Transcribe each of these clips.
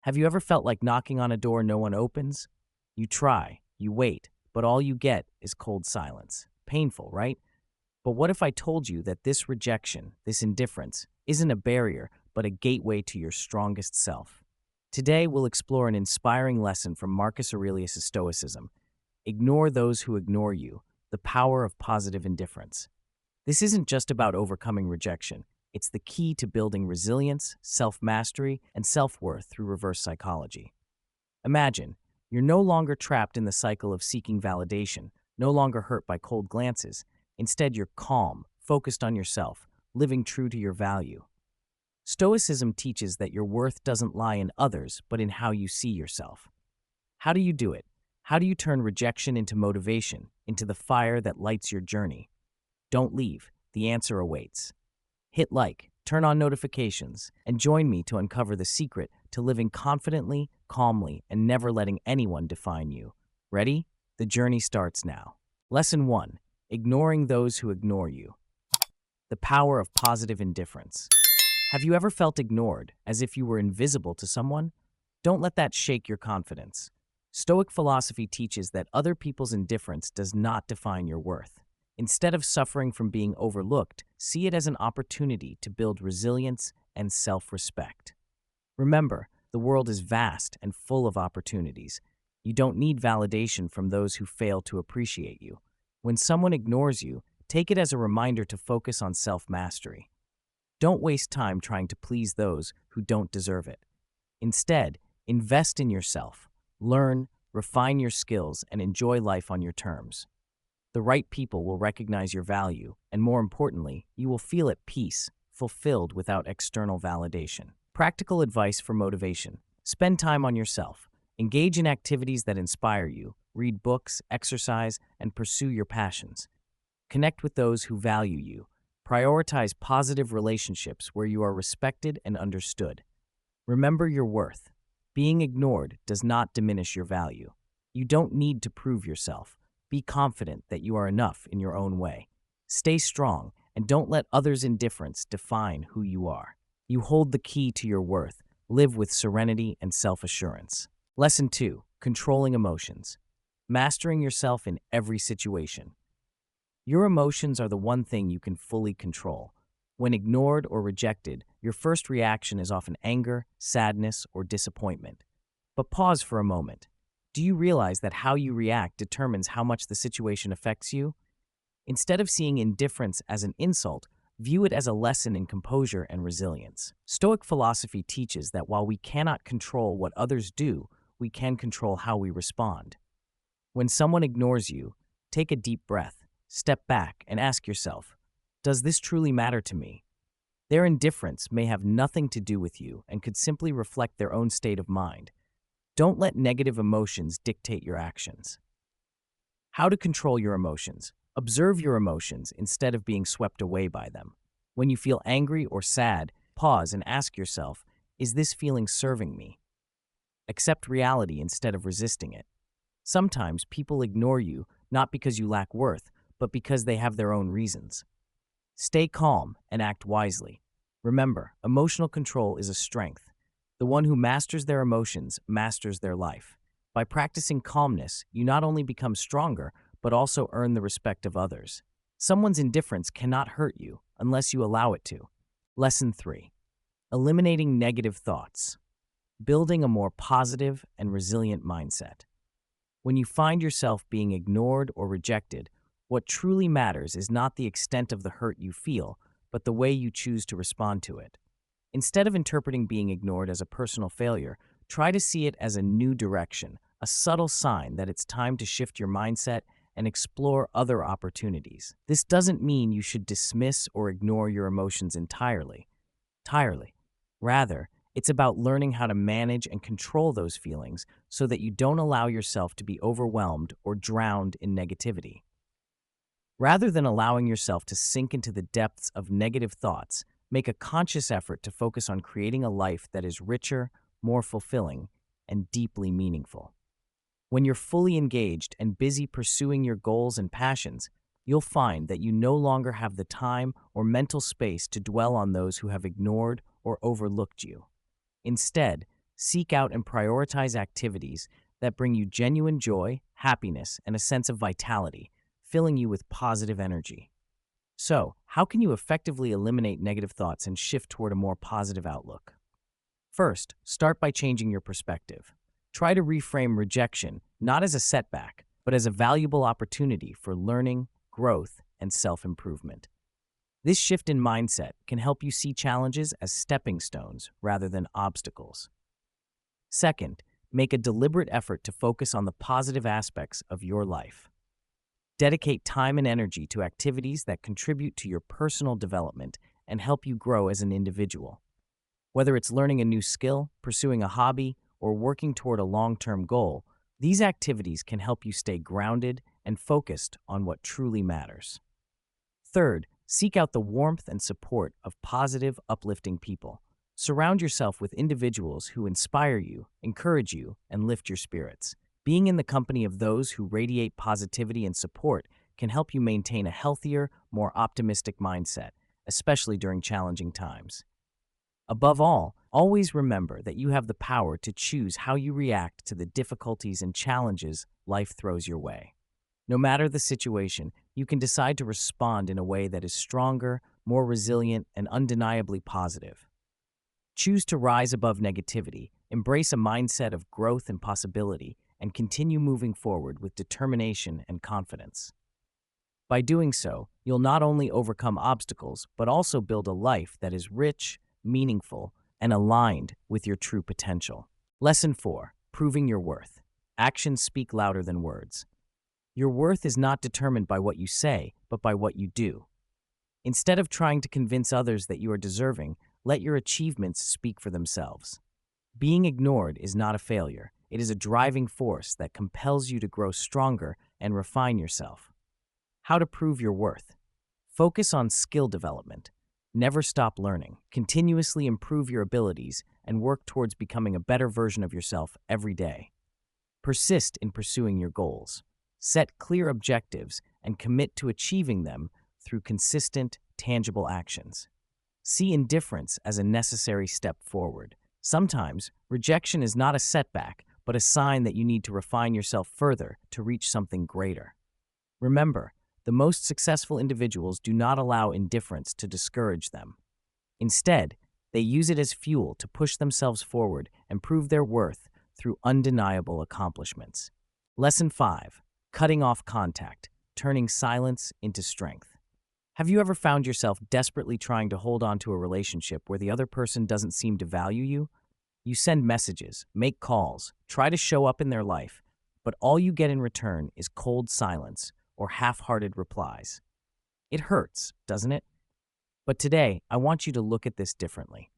Have you ever felt like knocking on a door no one opens? You try, you wait, but all you get is cold silence. Painful, right? But what if I told you that this rejection, this indifference, isn't a barrier, but a gateway to your strongest self? Today, we'll explore an inspiring lesson from Marcus Aurelius' Stoicism. Ignore those who ignore you, the power of positive indifference. This isn't just about overcoming rejection. It's the key to building resilience, self-mastery, and self-worth through reverse psychology. Imagine, you're no longer trapped in the cycle of seeking validation, no longer hurt by cold glances. Instead, you're calm, focused on yourself, living true to your value. Stoicism teaches that your worth doesn't lie in others, but in how you see yourself. How do you do it? How do you turn rejection into motivation, into the fire that lights your journey? Don't leave. The answer awaits. Hit like, turn on notifications, and join me to uncover the secret to living confidently, calmly, and never letting anyone define you. Ready? The journey starts now. Lesson 1. Ignoring those who ignore you. The power of positive indifference. Have you ever felt ignored, as if you were invisible to someone? Don't let that shake your confidence. Stoic philosophy teaches that other people's indifference does not define your worth. Instead of suffering from being overlooked, see it as an opportunity to build resilience and self-respect. Remember, the world is vast and full of opportunities. You don't need validation from those who fail to appreciate you. When someone ignores you, take it as a reminder to focus on self-mastery. Don't waste time trying to please those who don't deserve it. Instead, invest in yourself. Learn, refine your skills, and enjoy life on your terms. The right people will recognize your value, and more importantly, you will feel at peace, fulfilled without external validation. Practical advice for motivation. Spend time on yourself. Engage in activities that inspire you. Read books, exercise, and pursue your passions. Connect with those who value you. Prioritize positive relationships where you are respected and understood. Remember your worth. Being ignored does not diminish your value. You don't need to prove yourself. Be confident that you are enough in your own way. Stay strong and don't let others' indifference define who you are. You hold the key to your worth. Live with serenity and self-assurance. Lesson 2. Controlling emotions. Mastering yourself in every situation. Your emotions are the one thing you can fully control. When ignored or rejected, your first reaction is often anger, sadness, or disappointment. But pause for a moment. Do you realize that how you react determines how much the situation affects you? Instead of seeing indifference as an insult, view it as a lesson in composure and resilience. Stoic philosophy teaches that while we cannot control what others do, we can control how we respond. When someone ignores you, take a deep breath, step back, and ask yourself, does this truly matter to me? Their indifference may have nothing to do with you and could simply reflect their own state of mind. Don't let negative emotions dictate your actions. How to control your emotions. Observe your emotions instead of being swept away by them. When you feel angry or sad, pause and ask yourself, is this feeling serving me? Accept reality instead of resisting it. Sometimes people ignore you not because you lack worth, but because they have their own reasons. Stay calm and act wisely. Remember, emotional control is a strength. The one who masters their emotions masters their life. By practicing calmness, you not only become stronger, but also earn the respect of others. Someone's indifference cannot hurt you unless you allow it to. Lesson 3. Eliminating negative thoughts. Building a more positive and resilient mindset. When you find yourself being ignored or rejected, what truly matters is not the extent of the hurt you feel, but the way you choose to respond to it. Instead of interpreting being ignored as a personal failure, try to see it as a new direction, a subtle sign that it's time to shift your mindset and explore other opportunities. This doesn't mean you should dismiss or ignore your emotions entirely. Rather, it's about learning how to manage and control those feelings so that you don't allow yourself to be overwhelmed or drowned in negativity. Rather than allowing yourself to sink into the depths of negative thoughts, make a conscious effort to focus on creating a life that is richer, more fulfilling, and deeply meaningful. When you're fully engaged and busy pursuing your goals and passions, you'll find that you no longer have the time or mental space to dwell on those who have ignored or overlooked you. Instead, Seek out and prioritize activities that bring you genuine joy, happiness, and a sense of vitality, filling you with positive energy. So, how can you effectively eliminate negative thoughts and shift toward a more positive outlook? First, start by changing your perspective. Try to reframe rejection not as a setback, but as a valuable opportunity for learning, growth, and self-improvement. This shift in mindset can help you see challenges as stepping stones rather than obstacles. Second, make a deliberate effort to focus on the positive aspects of your life. Dedicate time and energy to activities that contribute to your personal development and help you grow as an individual. Whether it's learning a new skill, pursuing a hobby, or working toward a long-term goal, these activities can help you stay grounded and focused on what truly matters. Third, seek out the warmth and support of positive, uplifting people. Surround yourself with individuals who inspire you, encourage you, and lift your spirits. Being in the company of those who radiate positivity and support can help you maintain a healthier, more optimistic mindset, especially during challenging times. Above all, always remember that you have the power to choose how you react to the difficulties and challenges life throws your way. No matter the situation, you can decide to respond in a way that is stronger, more resilient, and undeniably positive. Choose to rise above negativity, embrace a mindset of growth and possibility, and continue moving forward with determination and confidence. By doing so, you'll not only overcome obstacles, but also build a life that is rich, meaningful, and aligned with your true potential. Lesson 4. Proving your worth. Actions speak louder than words. Your worth is not determined by what you say, but by what you do. Instead of trying to convince others that you are deserving, let your achievements speak for themselves. Being ignored is not a failure. It is a driving force that compels you to grow stronger and refine yourself. How to prove your worth. Focus on skill development. Never stop learning. Continuously improve your abilities and work towards becoming a better version of yourself every day. Persist in pursuing your goals. Set clear objectives and commit to achieving them through consistent, tangible actions. See indifference as a necessary step forward. Sometimes, rejection is not a setback, but a sign that you need to refine yourself further to reach something greater. Remember, the most successful individuals do not allow indifference to discourage them. Instead, they use it as fuel to push themselves forward and prove their worth through undeniable accomplishments. Lesson 5. Cutting off contact, turning silence into strength. Have you ever found yourself desperately trying to hold on to a relationship where the other person doesn't seem to value you? You send messages, make calls, try to show up in their life, but all you get in return is cold silence or half-hearted replies. It hurts, doesn't it? But today, I want you to look at this differently.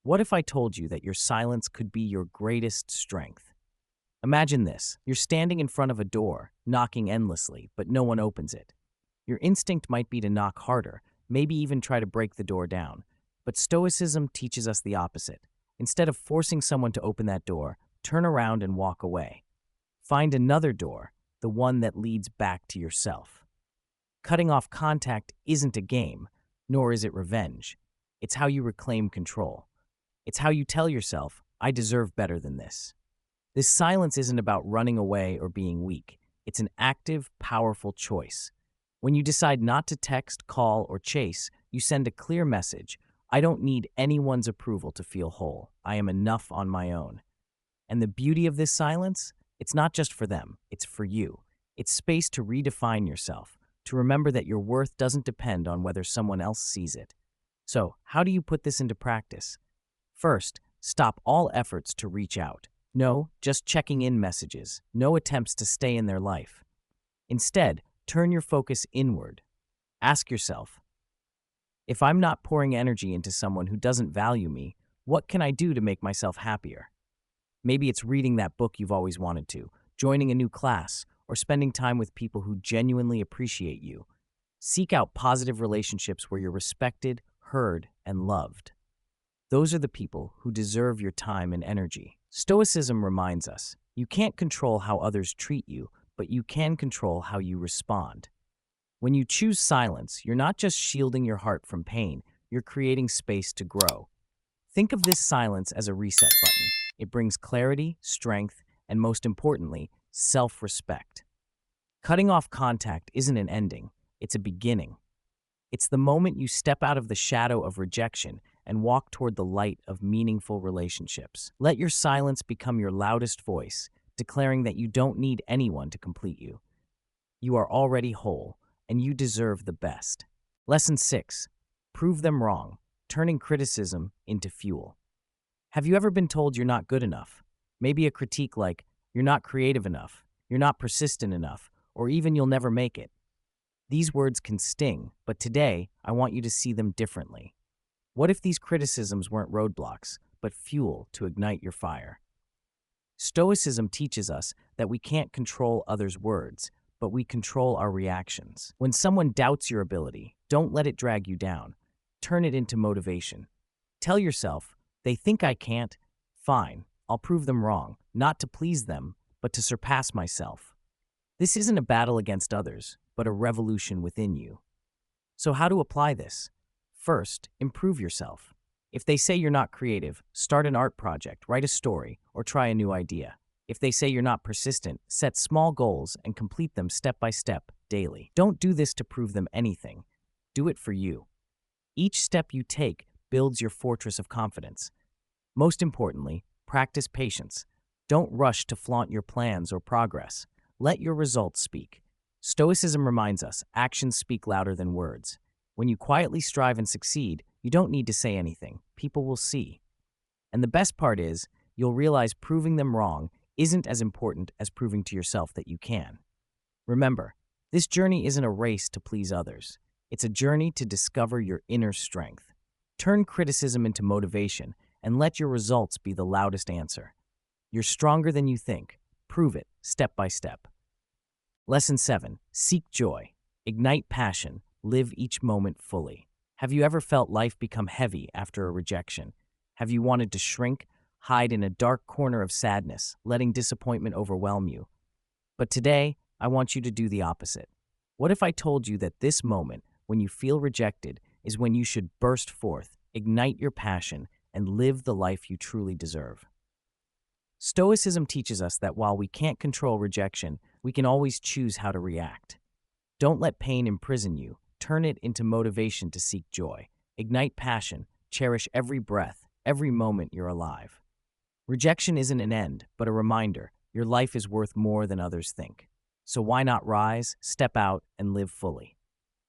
What if I told you that your silence could be your greatest strength? Imagine this. You're standing in front of a door, knocking endlessly, but no one opens it. Your instinct might be to knock harder, maybe even try to break the door down. But Stoicism teaches us the opposite. Instead of forcing someone to open that door, turn around and walk away. Find another door, the one that leads back to yourself. Cutting off contact isn't a game, nor is it revenge. It's how you reclaim control. It's how you tell yourself, I deserve better than this. This silence isn't about running away or being weak. It's an active, powerful choice. When you decide not to text, call, or chase, you send a clear message. I don't need anyone's approval to feel whole. I am enough on my own. And the beauty of this silence? It's not just for them, it's for you. It's space to redefine yourself, to remember that your worth doesn't depend on whether someone else sees it. So, how do you put this into practice? First, stop all efforts to reach out. No, just checking in messages. No attempts to stay in their life. Instead, turn your focus inward. Ask yourself, if I'm not pouring energy into someone who doesn't value me, what can I do to make myself happier? Maybe it's reading that book you've always wanted to, joining a new class, or spending time with people who genuinely appreciate you. Seek out positive relationships where you're respected, heard, and loved. Those are the people who deserve your time and energy. Stoicism reminds us, you can't control how others treat you, but you can control how you respond. When you choose silence, you're not just shielding your heart from pain, you're creating space to grow. Think of this silence as a reset button. It brings clarity, strength, and most importantly, self-respect. Cutting off contact isn't an ending, it's a beginning. It's the moment you step out of the shadow of rejection and walk toward the light of meaningful relationships. Let your silence become your loudest voice, declaring that you don't need anyone to complete you. You are already whole, and you deserve the best. Lesson 6. Prove them wrong, turning criticism into fuel. Have you ever been told you're not good enough? Maybe a critique like, you're not creative enough, you're not persistent enough, or even you'll never make it. These words can sting, but today I want you to see them differently. What if these criticisms weren't roadblocks, but fuel to ignite your fire? Stoicism teaches us that we can't control others' words, but we control our reactions. When someone doubts your ability, don't let it drag you down. Turn it into motivation. Tell yourself, they think I can't? Fine, I'll prove them wrong, not to please them, but to surpass myself. This isn't a battle against others, but a revolution within you. So how to apply this? First, improve yourself. If they say you're not creative, start an art project, write a story, or try a new idea. If they say you're not persistent, set small goals and complete them step by step, daily. Don't do this to prove them anything. Do it for you. Each step you take builds your fortress of confidence. Most importantly, practice patience. Don't rush to flaunt your plans or progress. Let your results speak. Stoicism reminds us, actions speak louder than words. When you quietly strive and succeed, you don't need to say anything. People will see. And the best part is, you'll realize proving them wrong isn't as important as proving to yourself that you can. Remember, this journey isn't a race to please others. It's a journey to discover your inner strength. Turn criticism into motivation and let your results be the loudest answer. You're stronger than you think. Prove it, step by step. Lesson 7. Seek joy. Ignite passion. Live each moment fully. Have you ever felt life become heavy after a rejection? Have you wanted to shrink, hide in a dark corner of sadness, letting disappointment overwhelm you? But today, I want you to do the opposite. What if I told you that this moment, when you feel rejected, is when you should burst forth, ignite your passion, and live the life you truly deserve? Stoicism teaches us that while we can't control rejection, we can always choose how to react. Don't let pain imprison you. Turn it into motivation to seek joy. Ignite passion. Cherish every breath, every moment you're alive. Rejection isn't an end, but a reminder. Your life is worth more than others think. So why not rise, step out, and live fully?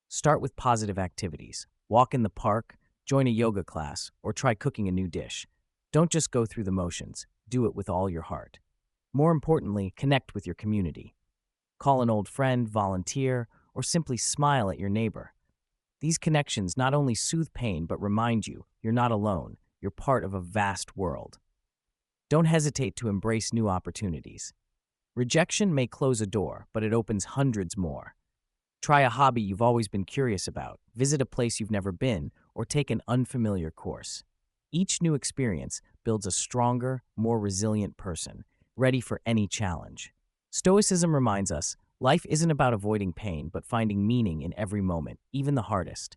Start with positive activities. Walk in the park, join a yoga class, or try cooking a new dish. Don't just go through the motions. Do it with all your heart. More importantly, connect with your community. Call an old friend, volunteer, or simply smile at your neighbor. These connections not only soothe pain, but remind you you're not alone. You're part of a vast world. Don't hesitate to embrace new opportunities. Rejection may close a door, but it opens hundreds more. Try a hobby you've always been curious about, visit a place you've never been, or take an unfamiliar course. Each new experience builds a stronger, more resilient person, ready for any challenge. Stoicism reminds us, life isn't about avoiding pain, but finding meaning in every moment, even the hardest.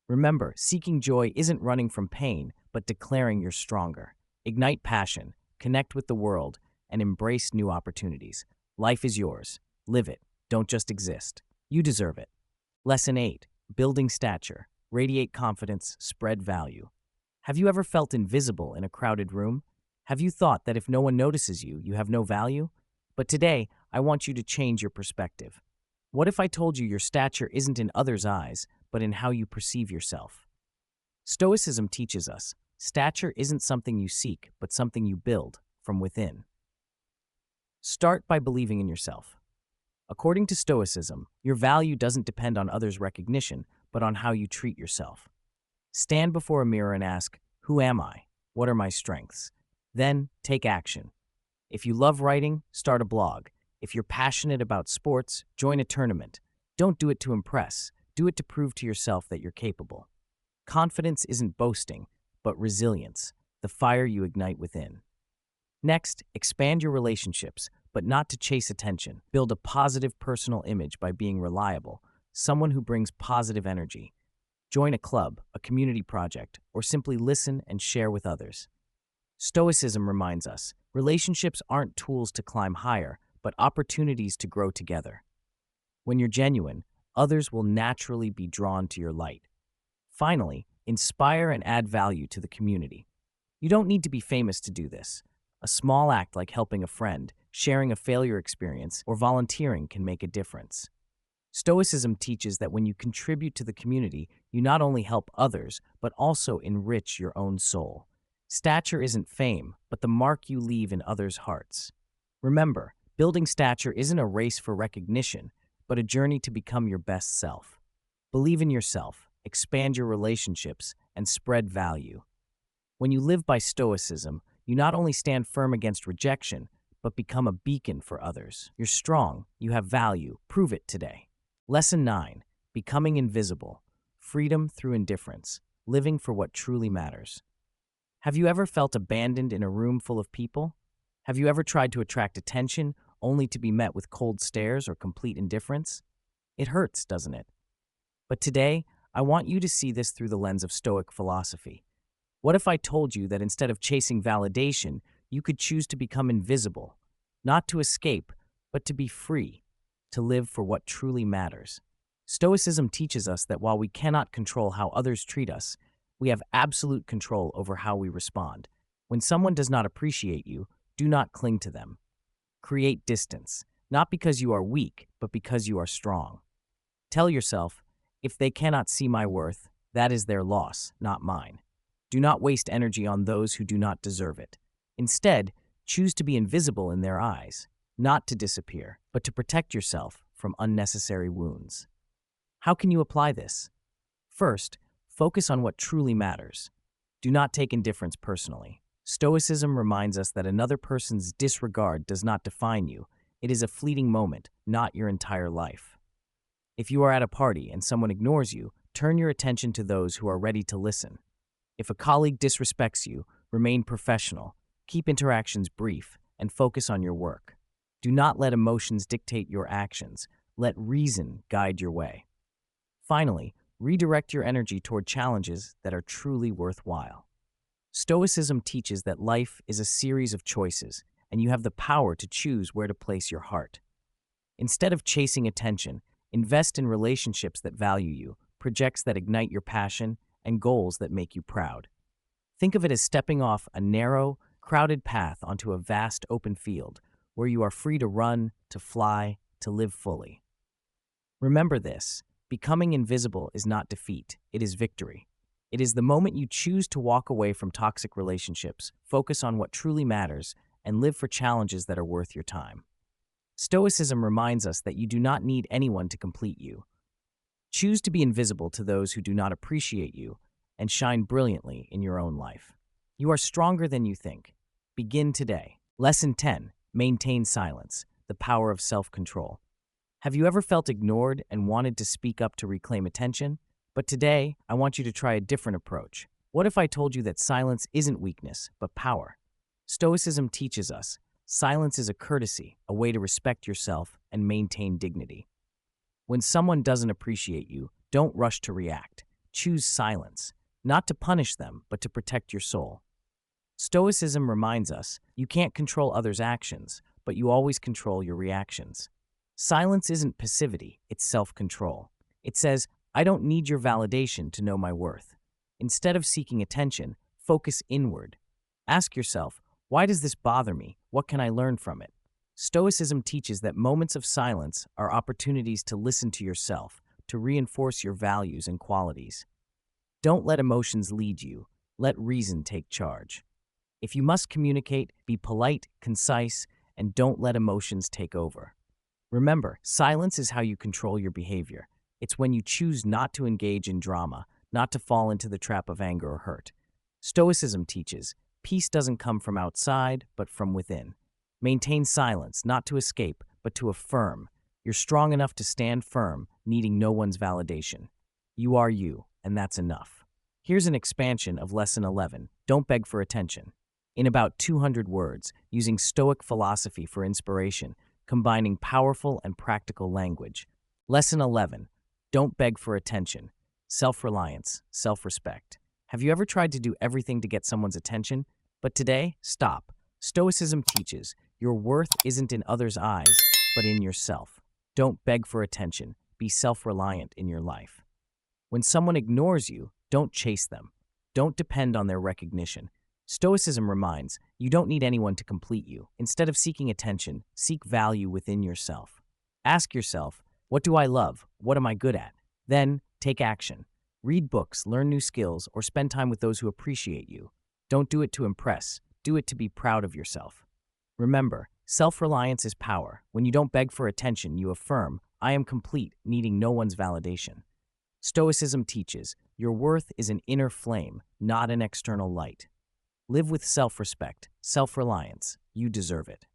Remember, seeking joy isn't running from pain, but declaring you're stronger. Ignite passion, connect with the world, and embrace new opportunities. Life is yours. Live it. Don't just exist. You deserve it. Lesson 8. Building stature. Radiate confidence, spread value. Have you ever felt invisible in a crowded room? Have you thought that if no one notices you, you have no value? But today, I want you to change your perspective. What if I told you your stature isn't in others' eyes, but in how you perceive yourself? Stoicism teaches us, stature isn't something you seek, but something you build from within. Start by believing in yourself. According to Stoicism, your value doesn't depend on others' recognition, but on how you treat yourself. Stand before a mirror and ask, who am I? What are my strengths? Then, take action. If you love writing, start a blog. If you're passionate about sports, join a tournament. Don't do it to impress. Do it to prove to yourself that you're capable. Confidence isn't boasting, but resilience, the fire you ignite within. Next, expand your relationships, but not to chase attention. Build a positive personal image by being reliable, someone who brings positive energy. Join a club, a community project, or simply listen and share with others. Stoicism reminds us relationships aren't tools to climb higher, but opportunities to grow together. When you're genuine, others will naturally be drawn to your light. Finally, inspire and add value to the community. You don't need to be famous to do this. A small act like helping a friend, sharing a failure experience, or volunteering can make a difference. Stoicism teaches that when you contribute to the community, you not only help others, but also enrich your own soul. Stature isn't fame, but the mark you leave in others' hearts. Remember, building stature isn't a race for recognition, but a journey to become your best self. Believe in yourself, expand your relationships, and spread value. When you live by Stoicism, you not only stand firm against rejection, but become a beacon for others. You're strong, you have value, prove it today. Lesson 9. Becoming invisible. Freedom through indifference. Living for what truly matters. Have you ever felt abandoned in a room full of people? Have you ever tried to attract attention only to be met with cold stares or complete indifference? It hurts, doesn't it? But today, I want you to see this through the lens of Stoic philosophy. What if I told you that instead of chasing validation, you could choose to become invisible, not to escape, but to be free, to live for what truly matters? Stoicism teaches us that while we cannot control how others treat us, we have absolute control over how we respond. When someone does not appreciate you, do not cling to them. Create distance, not because you are weak, but because you are strong. Tell yourself, if they cannot see my worth, that is their loss, not mine. Do not waste energy on those who do not deserve it. Instead, choose to be invisible in their eyes, not to disappear, but to protect yourself from unnecessary wounds. How can you apply this? First, focus on what truly matters. Do not take indifference personally. Stoicism reminds us that another person's disregard does not define you. It is a fleeting moment, not your entire life. If you are at a party and someone ignores you, turn your attention to those who are ready to listen. If a colleague disrespects you, remain professional, keep interactions brief, and focus on your work. Do not let emotions dictate your actions. Let reason guide your way. Finally, redirect your energy toward challenges that are truly worthwhile. Stoicism teaches that life is a series of choices, and you have the power to choose where to place your heart. Instead of chasing attention, invest in relationships that value you, projects that ignite your passion, and goals that make you proud. Think of it as stepping off a narrow, crowded path onto a vast open field where you are free to run, to fly, to live fully. Remember this, becoming invisible is not defeat, it is victory. It is the moment you choose to walk away from toxic relationships, focus on what truly matters, and live for challenges that are worth your time. Stoicism reminds us that you do not need anyone to complete you. Choose to be invisible to those who do not appreciate you and shine brilliantly in your own life. You are stronger than you think. Begin today. Lesson 10. Maintain silence, the power of self-control. Have you ever felt ignored and wanted to speak up to reclaim attention? But today, I want you to try a different approach. What if I told you that silence isn't weakness, but power? Stoicism teaches us silence is a courtesy, a way to respect yourself and maintain dignity. When someone doesn't appreciate you, don't rush to react. Choose silence, not to punish them, but to protect your soul. Stoicism reminds us you can't control others' actions, but you always control your reactions. Silence isn't passivity, it's self-control. It says, I don't need your validation to know my worth. Instead of seeking attention, focus inward. Ask yourself, why does this bother me? What can I learn from it? Stoicism teaches that moments of silence are opportunities to listen to yourself, to reinforce your values and qualities. Don't let emotions lead you. Let reason take charge. If you must communicate, be polite, concise, and don't let emotions take over. Remember, silence is how you control your behavior. It's when you choose not to engage in drama, not to fall into the trap of anger or hurt. Stoicism teaches, peace doesn't come from outside, but from within. Maintain silence, not to escape, but to affirm. You're strong enough to stand firm, needing no one's validation. You are you, and that's enough. Here's an expansion of Lesson 11, Don't Beg for Attention. In about 200 words, using Stoic philosophy for inspiration, combining powerful and practical language. Lesson 11, Don't Beg for Attention. Self-reliance, self-respect. Have you ever tried to do everything to get someone's attention? But today, stop. Stoicism teaches your worth isn't in others' eyes, but in yourself. Don't beg for attention. Be self-reliant in your life. When someone ignores you, don't chase them. Don't depend on their recognition. Stoicism reminds you don't need anyone to complete you. Instead of seeking attention, seek value within yourself. Ask yourself, what do I love? What am I good at? Then, take action. Read books, learn new skills, or spend time with those who appreciate you. Don't do it to impress. Do it to be proud of yourself. Remember, self-reliance is power. When you don't beg for attention, you affirm, I am complete, needing no one's validation. Stoicism teaches, your worth is an inner flame, not an external light. Live with self-respect, self-reliance. You deserve it.